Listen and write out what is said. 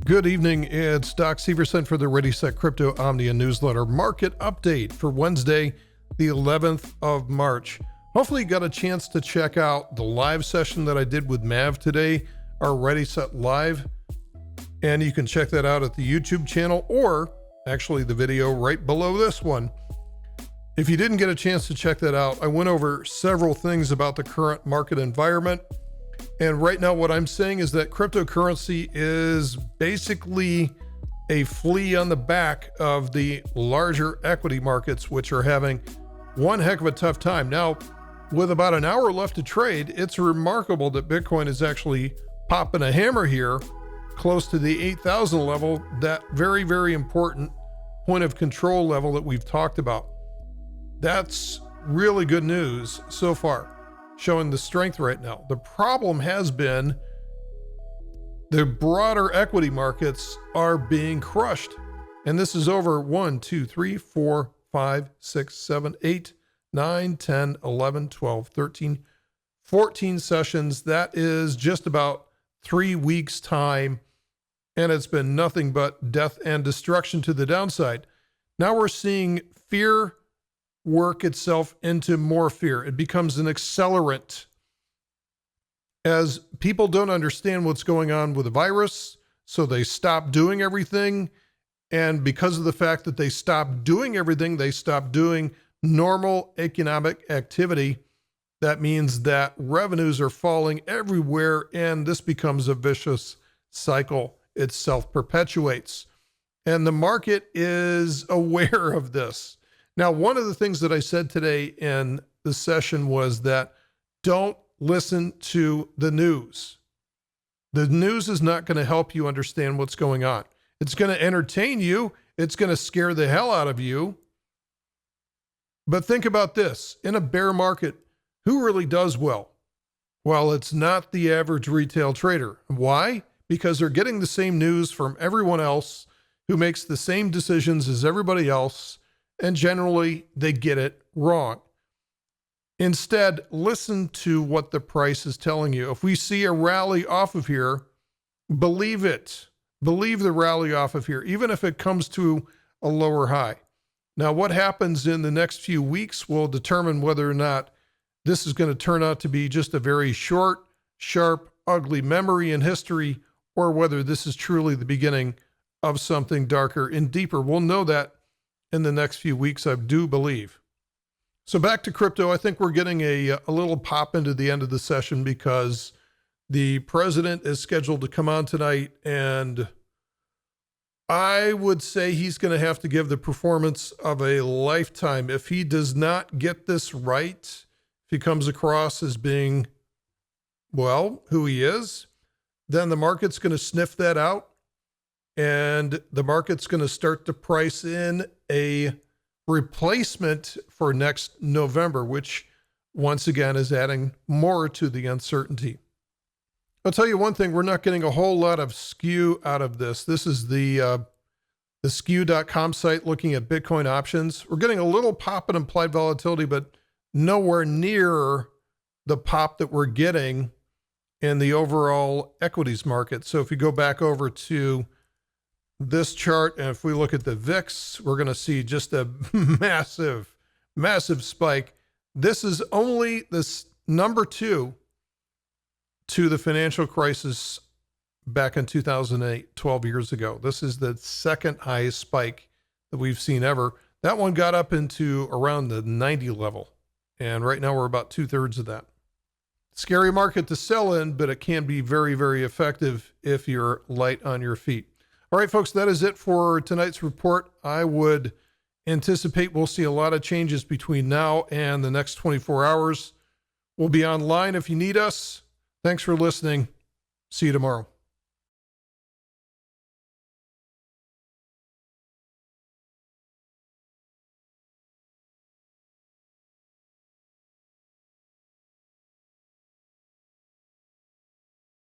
Good evening, it's Doc Severson for the ReadySetCrypto OMNIA newsletter market update for Wednesday, the 11th of March. Hopefully you got a chance to check out the live session that I did with Mav today, our ReadySet Live, and you can check that out at the YouTube channel or actually the video right below this one. If you didn't get a chance to check that out, I went over several things about the current market environment. And right now what I'm saying is that cryptocurrency is basically a flea on the back of the larger equity markets, which are having one heck of a tough time. Now, with about an hour left to trade, it's remarkable that Bitcoin is actually popping a hammer here close to the 8,000 level, that very, very important point of control level that we've talked about. That's really good news so far, showing the strength right now. The problem has been the broader equity markets are being crushed. And this is over 1, 2, 3, 4, 5, 6, 7, 8, 9, 10, 11, 12, 13, 14 sessions. That is just about 3 weeks time. And it's been nothing but death and destruction to the downside. Now we're seeing fear work itself into more fear. It becomes an accelerant as people don't understand what's going on with the virus, so they stop doing everything. And because of the fact that they stop doing everything, they stop doing normal economic activity. That means that revenues are falling everywhere, and this becomes a vicious cycle. It self-perpetuates. And the market is aware of this. Now, one of the things that I said today in the session was that don't listen to the news. The news is not going to help you understand what's going on. It's going to entertain you. It's going to scare the hell out of you. But think about this. In a bear market, who really does well? Well, it's not the average retail trader. Why? Because they're getting the same news from everyone else who makes the same decisions as everybody else. And generally, they get it wrong. Instead, listen to what the price is telling you. If we see a rally off of here, believe it. Believe the rally off of here, even if it comes to a lower high. Now, what happens in the next few weeks will determine whether or not this is going to turn out to be just a very short, sharp, ugly memory in history, or whether this is truly the beginning of something darker and deeper. We'll know that in the next few weeks, I do believe. So back to crypto, I think we're getting a little pop into the end of the session because the president is scheduled to come on tonight, and I would say he's going to have to give the performance of a lifetime. If he does not get this right, if he comes across as being, well, who he is, then the market's going to sniff that out. And the market's going to start to price in a replacement for next November, which once again is adding more to the uncertainty. I'll tell you one thing, we're not getting a whole lot of skew out of this. This is the skew.com site looking at Bitcoin options. We're getting a little pop in implied volatility, but nowhere near the pop that we're getting in the overall equities market. So if you go back over to this chart, and if we look at the VIX, we're going to see just a massive, massive spike. This is only this number 2 to the financial crisis back in 2008, 12 years ago. This is the second highest spike that we've seen ever. That one got up into around the 90 level. And right now we're about 2/3 of that. Scary market to sell in, but it can be very, very effective if you're light on your feet. All right, folks, that is it for tonight's report. I would anticipate we'll see a lot of changes between now and the next 24 hours. We'll be online if you need us. Thanks for listening. See you tomorrow.